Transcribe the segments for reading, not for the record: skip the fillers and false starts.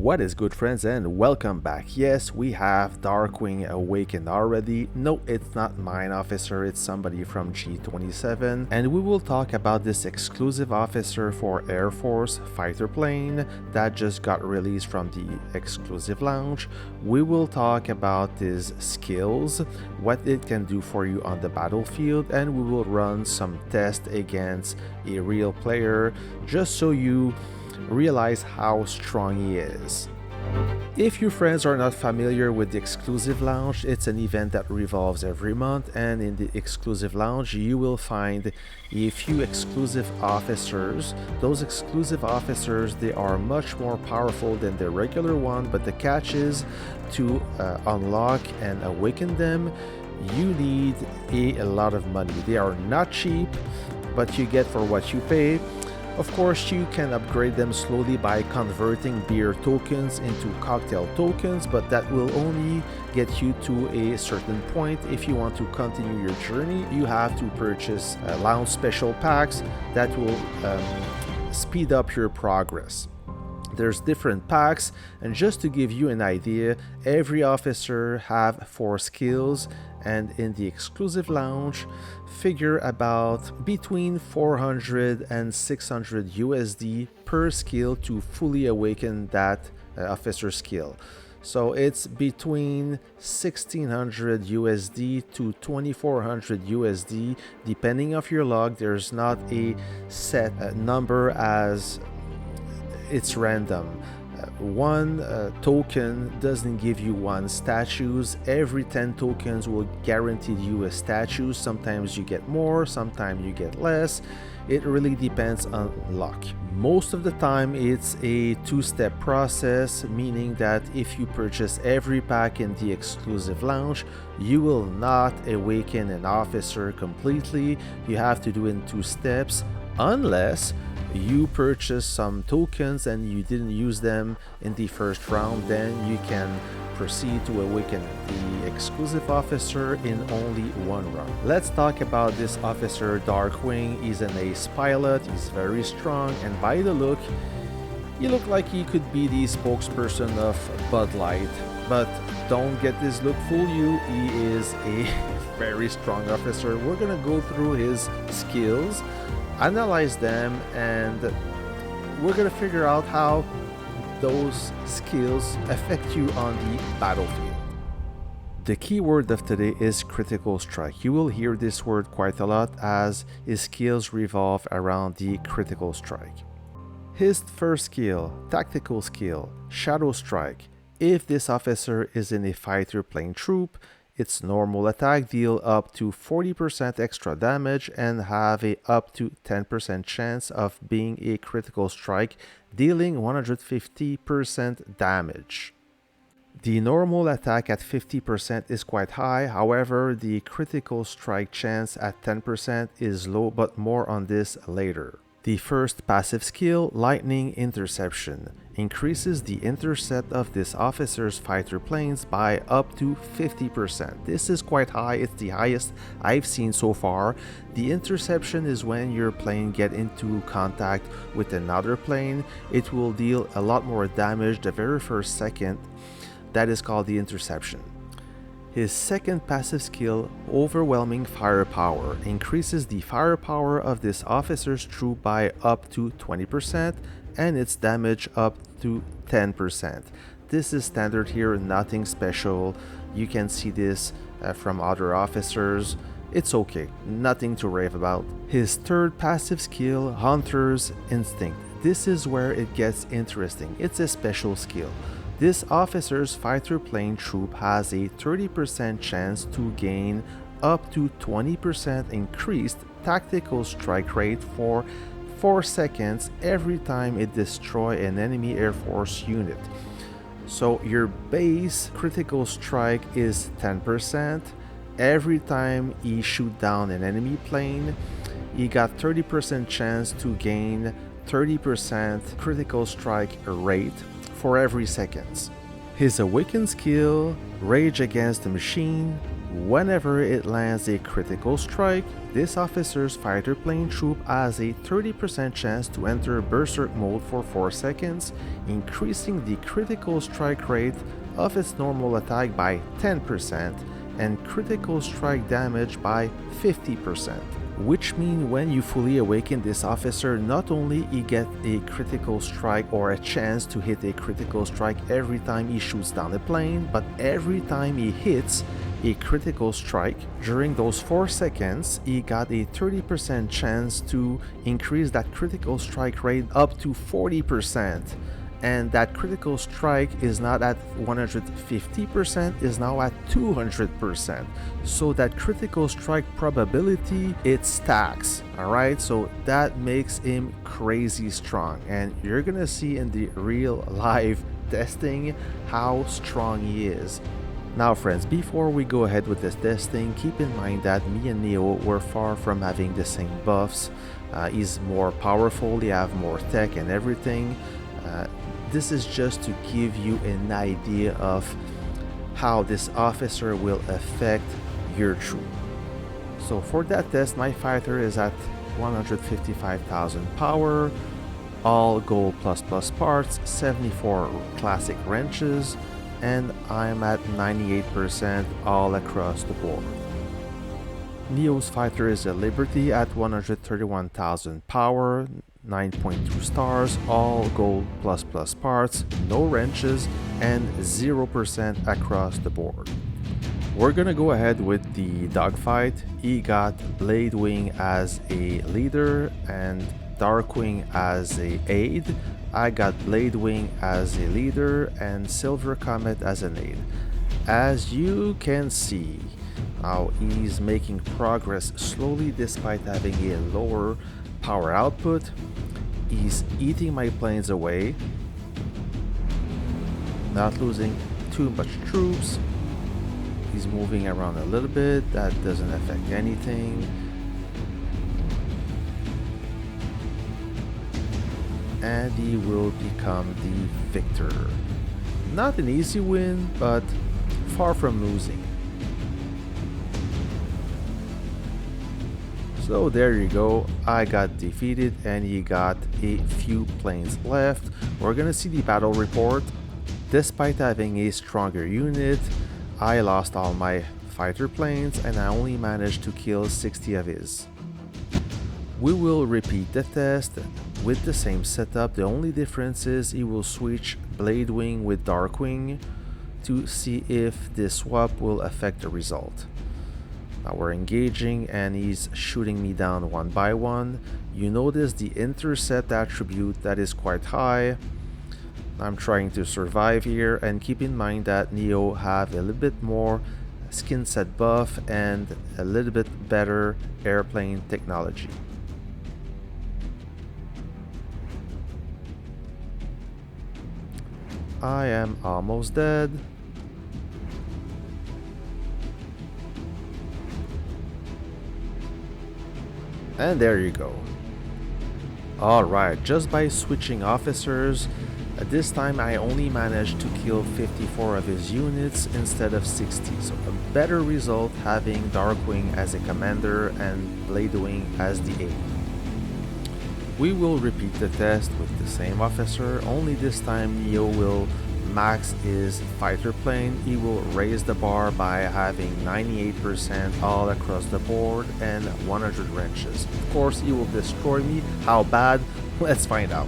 What is good, friends, and welcome back. Yes, we have Darkwing awakened already. No, it's not mine officer, it's somebody from G27, and we will talk about this exclusive officer for Air Force fighter plane that just got released from the exclusive launch. We will talk about his skills, what it can do for you on the battlefield, and we will run some tests against a real player just so you realize how strong he is. If you friends are not familiar with the exclusive launch, it's an event that revolves every month, and in the exclusive launch you will find a few exclusive officers. Those exclusive officers, they are much more powerful than the regular one, but the catch is to unlock and awaken them, you need a lot of money. They are not cheap, but you get for what you pay. Of course, you can upgrade them slowly by converting beer tokens into cocktail tokens, but that will only get you to a certain point. If you want to continue your journey, you have to purchase launch special packs that will speed up your progress. There's different packs, and just to give you an idea, every officer have 4 skills, and in the exclusive launch figure about between 400 and 600 USD per skill to fully awaken that officer skill. So it's between 1600 USD to 2400 USD depending of your luck. There's not a set number as it's random. One token doesn't give you 1 statues. Every 10 tokens will guarantee you a statue. Sometimes you get more, sometimes you get less. It really depends on luck. Most of the time it's a 2-step process, meaning that if you purchase every pack in the exclusive launch, you will not awaken an officer completely. You have to do it in 2 steps, unless you purchase some tokens and you didn't use them in the first round. Then you can proceed to awaken the exclusive officer in only 1 round. Let's talk about this officer, Darkwing. He's an ace pilot, he's very strong, and by the look, he looked like he could be the spokesperson of Bud Light, but don't get this look fool you. He is a very strong officer. We're gonna go through his skills, analyze them, and we're gonna figure out how those skills affect you on the battlefield. The key word of today is critical strike. You will hear this word quite a lot as his skills revolve around the critical strike. His first skill, tactical skill, shadow strike. If this officer is in a fighter plane troop, its normal attack deal up to 40% extra damage and have a up to 10% chance of being a critical strike, dealing 150% damage. The normal attack at 50% is quite high, however, the critical strike chance at 10% is low, but more on this later. The first passive skill, Lightning Interception, increases the intercept of this officer's fighter planes by up to 50%. This is quite high, it's the highest I've seen so far. The interception is when your plane get into contact with another plane. It will deal a lot more damage the very first second. That is called the interception. His second passive skill, Overwhelming Firepower, increases the firepower of this officer's troop by up to 20% and its damage up to 10%. This is standard here, nothing special. You can see this from other officers. It's okay, nothing to rave about. His third passive skill, Hunter's Instinct. This is where it gets interesting. It's a special skill. This officer's fighter plane troop has a 30% chance to gain up to 20% increased tactical strike rate for 4 seconds every time it destroys an enemy Air Force unit. So your base critical strike is 10%. Every time he shoot down an enemy plane, he got 30% chance to gain 30% critical strike rate for every seconds. His awaken skill, Rage Against the Machine, Whenever it lands a critical strike, this officer's fighter plane troop has a 30% chance to enter berserk mode for 4 seconds, increasing the critical strike rate of its normal attack by 10% and critical strike damage by 50%. Which means when you fully awaken this officer, not only he gets a critical strike or a chance to hit a critical strike every time he shoots down a plane, but every time he hits a critical strike, during those 4 seconds, he got a 30% chance to increase that critical strike rate up to 40%. And that critical strike is not at 150%, is now at 200%. So that critical strike probability, it stacks, all right? So that makes him crazy strong. And you're gonna see in the real live testing how strong he is. Now friends, before we go ahead with this testing, keep in mind that me and Neo were far from having the same buffs. He's more powerful, he have more tech and everything. This is just to give you an idea of how this officer will affect your troop. So for that test, my fighter is at 155,000 power, all gold plus parts, 74 classic wrenches, and I'm at 98% all across the board. Neo's fighter is a Liberty at 131,000 power, 9.2 stars, all gold plus parts, no wrenches, and 0% across the board. We're gonna go ahead with the dogfight. He got Bladewing as a leader and Darkwing as a aide. I got Bladewing as a leader and Silver Comet as an aide. As you can see, now he's making progress slowly despite having a lower power output. He's eating my planes away, not losing too much troops. He's moving around a little bit, that doesn't affect anything. And he will become the victor. Not an easy win, but far from losing. So there you go, I got defeated and he got a few planes left. We're gonna see the battle report. Despite having a stronger unit, I lost all my fighter planes and I only managed to kill 60 of his. We will repeat the test with the same setup. The only difference is he will switch Bladewing with Darkwing to see if this swap will affect the result. Now we're engaging and he's shooting me down one by one. You notice the intercept attribute that is quite high. I'm trying to survive here, and keep in mind that Neo have a little bit more skin set buff and a little bit better airplane technology. I am almost dead. And there you go. Alright, just by switching officers, this time I only managed to kill 54 of his units instead of 60, so a better result having Darkwing as a commander and Bladewing as the aide. We will repeat the test with the same officer, only this time Neo will max his fighter plane. He will raise the bar by having 98% all across the board and 100 wrenches. Of course, he will destroy me. How bad? Let's find out.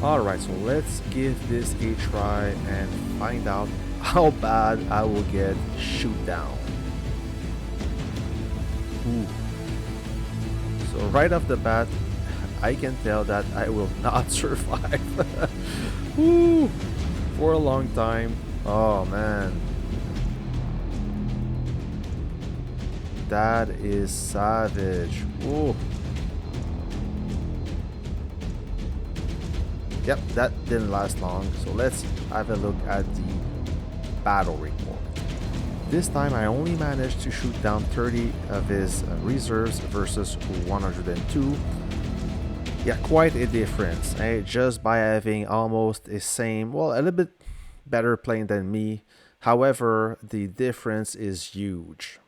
Alright, so let's give this a try and find out how bad I will get shoot down. Ooh. So right off the bat, I can tell that I will not survive. Ooh. For a long time. Oh man, that is savage. Ooh. Yep, that didn't last long, so let's have a look at the battle report. This time I only managed to shoot down 30 of his reserves versus 102. Yeah, quite a difference, eh? Just by having almost the same, well, a little bit better plane than me. However, the difference is huge.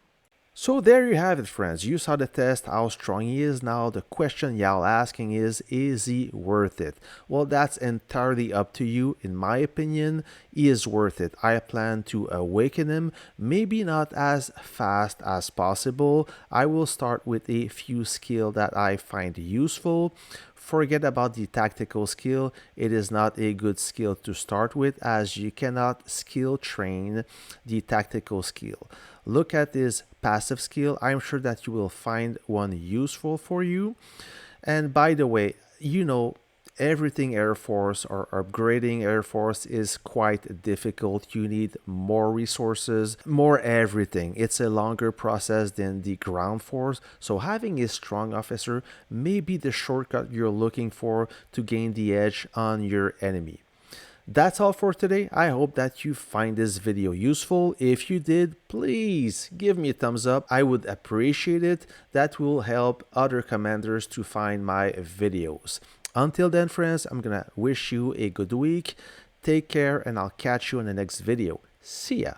So there you have it, friends. You saw the test, how strong he is. Now the question y'all asking is he worth it? Well, that's entirely up to you. In my opinion, he is worth it. I plan to awaken him, maybe not as fast as possible. I will start with a few skills that I find useful. Forget about the tactical skill. It is not a good skill to start with, as you cannot skill train the tactical skill. Look at his passive skill. I'm sure that you will find one useful for you. And by the way, everything Air Force or upgrading Air Force is quite difficult. You need more resources, more everything. It's a longer process than the ground force. So having a strong officer may be the shortcut you're looking for to gain the edge on your enemy. That's all for today. I hope that you find this video useful. If you did, please give me a thumbs up. I would appreciate it. That will help other commanders to find my videos. Until then, friends, I'm gonna wish you a good week. Take care, and I'll catch you in the next video. See ya.